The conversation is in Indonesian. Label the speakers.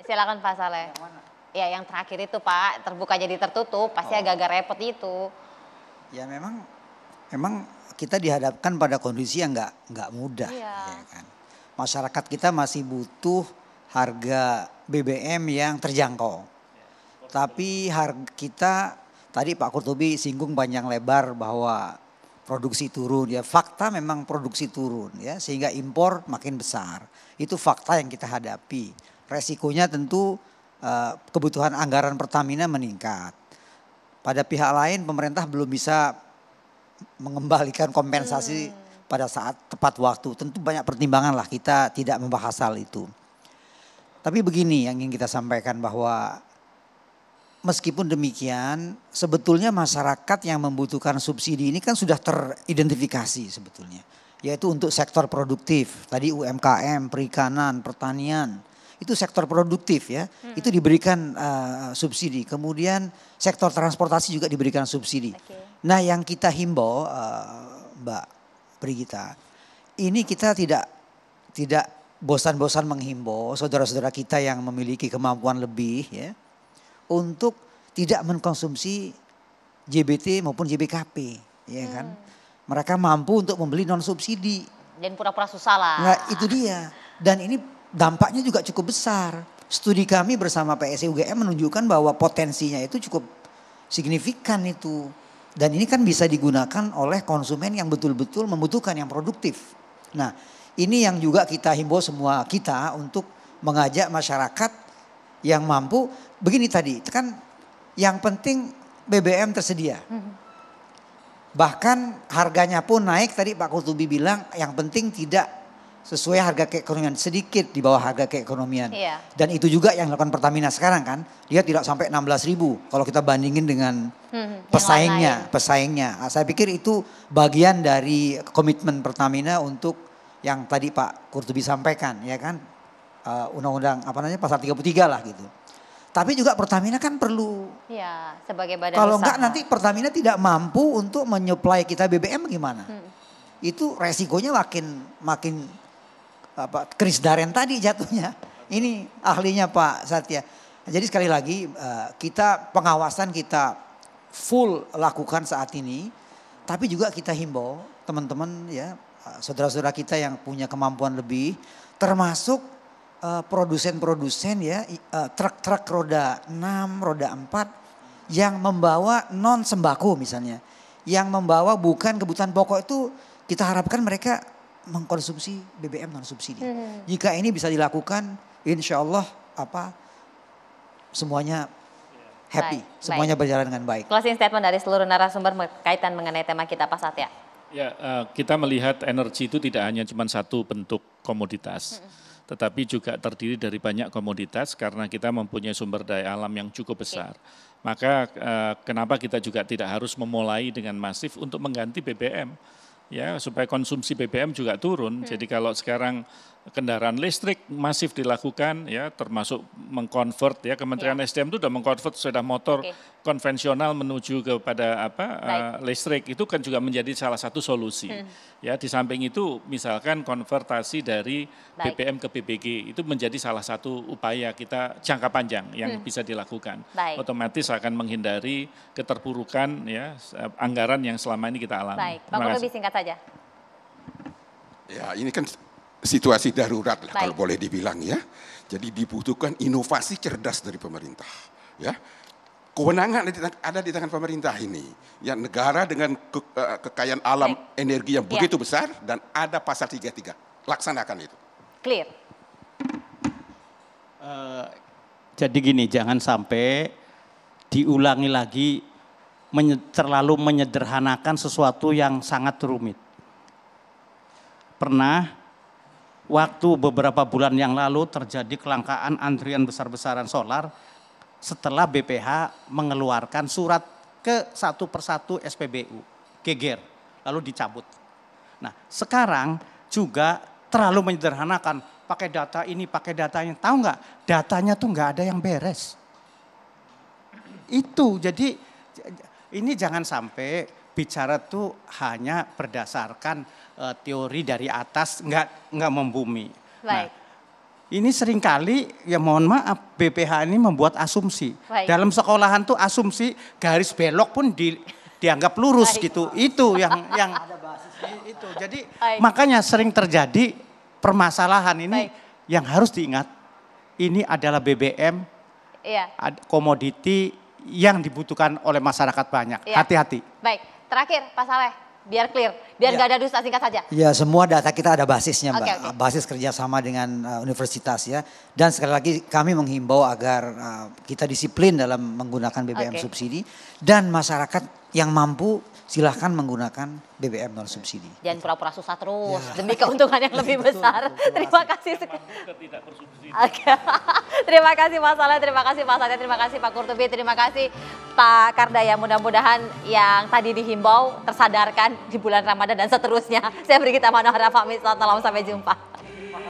Speaker 1: Silakan Pak Saleh.
Speaker 2: Yang mana?
Speaker 1: Ya yang terakhir itu Pak, terbuka jadi tertutup, pasti agak-agak repot itu.
Speaker 2: Ya memang kita dihadapkan pada kondisi yang nggak mudah,
Speaker 1: Iya.
Speaker 2: ya kan. Masyarakat kita masih butuh harga BBM yang terjangkau. Tapi harga kita tadi Pak Kurtubi singgung panjang lebar bahwa produksi turun ya, fakta memang produksi turun ya, sehingga impor makin besar. Itu fakta yang kita hadapi. Resikonya tentu kebutuhan anggaran Pertamina meningkat. Pada pihak lain pemerintah belum bisa mengembalikan kompensasi pada saat tepat waktu. Tentu banyak pertimbangan lah, kita tidak membahas hal itu. Tapi begini yang ingin kita sampaikan, bahwa meskipun demikian sebetulnya masyarakat yang membutuhkan subsidi ini kan sudah teridentifikasi sebetulnya. Yaitu untuk sektor produktif, tadi UMKM, perikanan, pertanian. Itu sektor produktif ya, itu diberikan subsidi. Kemudian sektor transportasi juga diberikan subsidi.
Speaker 1: Okay.
Speaker 2: Nah yang kita himbau Mbak Brigita, ini kita tidak bosan-bosan menghimbau saudara-saudara kita yang memiliki kemampuan lebih ya, untuk tidak mengkonsumsi JBT maupun JBKP, ya kan? Mereka mampu untuk membeli non subsidi.
Speaker 1: Dan pura-pura susah lah.
Speaker 2: Nah itu dia. Dan ini dampaknya juga cukup besar. Studi kami bersama PSI UGM menunjukkan bahwa potensinya itu cukup signifikan itu. Dan ini kan bisa digunakan oleh konsumen yang betul-betul membutuhkan, yang produktif. Nah ini yang juga kita himbau semua kita untuk mengajak masyarakat yang mampu. Begini tadi kan yang penting BBM tersedia. Bahkan harganya pun naik, tadi Pak Kurtubi bilang yang penting tidak sesuai harga keekonomian, sedikit di bawah harga keekonomian.
Speaker 1: Iya.
Speaker 2: Dan itu juga yang dilakukan Pertamina sekarang kan, dia tidak sampai 16.000 kalau kita bandingin dengan pesaingnya. Nah, saya pikir itu bagian dari komitmen Pertamina untuk yang tadi Pak Kurtubi sampaikan, ya kan, undang-undang pasal 33 lah gitu. Tapi juga Pertamina kan perlu.
Speaker 1: Iya, sebagai badan
Speaker 2: Kalau
Speaker 1: usaha.
Speaker 2: enggak nanti Pertamina tidak mampu untuk menyuplai kita BBM gimana? Itu resikonya makin keris daren tadi jatuhnya. Ini ahlinya Pak Satya. Jadi sekali lagi kita pengawasan kita full lakukan saat ini. Tapi juga kita himbau teman-teman ya, saudara-saudara kita yang punya kemampuan lebih, termasuk produsen-produsen ya, truk-truk roda 6, roda 4 yang membawa non sembako misalnya. Yang membawa bukan kebutuhan pokok, itu kita harapkan mereka mengkonsumsi BBM non subsidi. Jika ini bisa dilakukan, insya Allah semuanya happy, semuanya berjalan dengan baik.
Speaker 1: Closing statement dari seluruh narasumber berkaitan mengenai tema kita Pak Satya.
Speaker 3: Ya, kita melihat energi itu tidak hanya cuma satu bentuk komoditas, tetapi juga terdiri dari banyak komoditas karena kita mempunyai sumber daya alam yang cukup besar. Maka kenapa kita juga tidak harus memulai dengan masif untuk mengganti BBM, ya, supaya konsumsi BBM juga turun. Jadi kalau sekarang kendaraan listrik masif dilakukan, ya, termasuk mengkonvert, ya, Kementerian SDM itu sudah mengkonvert sepeda motor konvensional menuju kepada listrik, itu kan juga menjadi salah satu solusi. Ya, di samping itu misalkan konvertasi dari BBM ke BBG itu menjadi salah satu upaya kita jangka panjang yang bisa dilakukan. Otomatis akan menghindari keterpurukan ya anggaran yang selama ini kita alami.
Speaker 1: Baik, Pak Kurtubi singkat saja.
Speaker 4: Ya, ini kan situasi darurat lah kalau boleh dibilang ya. Jadi dibutuhkan inovasi cerdas dari pemerintah. Ya, kewenangan ada di tangan pemerintah ini. Ya, negara dengan kekayaan alam energi yang begitu besar dan ada pasal 33. Laksanakan itu.
Speaker 1: Clear.
Speaker 5: Jadi gini, jangan sampai diulangi lagi terlalu menyederhanakan sesuatu yang sangat rumit. Pernah waktu beberapa bulan yang lalu terjadi kelangkaan antrian besar-besaran solar setelah BPH mengeluarkan surat ke satu persatu SPBU, geger, lalu dicabut. Nah sekarang juga terlalu menyederhanakan, pakai data ini, pakai data yang, tahu nggak? Datanya tuh nggak ada yang beres. Itu jadi ini jangan sampai bicara tuh hanya berdasarkan teori dari atas, nggak membumi.
Speaker 1: Baik.
Speaker 5: Nah, ini seringkali ya mohon maaf BPH ini membuat asumsi.
Speaker 1: Baik.
Speaker 5: Dalam sekolahan tuh asumsi garis belok pun dianggap lurus
Speaker 1: Baik.
Speaker 5: gitu. Itu yang itu. Jadi
Speaker 1: Baik.
Speaker 5: makanya sering terjadi permasalahan ini
Speaker 1: Baik.
Speaker 5: yang harus diingat. Ini adalah BBM
Speaker 1: Iya.
Speaker 5: komoditi yang dibutuhkan oleh masyarakat banyak.
Speaker 1: Iya.
Speaker 5: Hati-hati.
Speaker 1: Baik, terakhir Pak Saleh, biar clear, biar
Speaker 2: Iya.
Speaker 1: nggak ada dusta, singkat saja.
Speaker 2: Ya semua data kita ada basisnya Mbak,
Speaker 1: Oke, oke.
Speaker 2: basis kerjasama dengan universitas ya. Dan sekali lagi kami menghimbau agar kita disiplin dalam menggunakan BBM
Speaker 1: Oke.
Speaker 2: subsidi. Dan masyarakat yang mampu silahkan menggunakan BBM non subsidi.
Speaker 1: Jangan pura-pura susah terus demi keuntungan yang lebih besar. Terima kasih. Oke. Terima kasih Mas Saleh, terima kasih Pak Satya, terima kasih Pak Kurtubi, terima kasih Pak Kardaya. Mudah-mudahan yang tadi dihimbau tersadarkan di bulan Ramadan dan seterusnya. Saya Brigita Manohara pamit, selamat malam, sampai jumpa.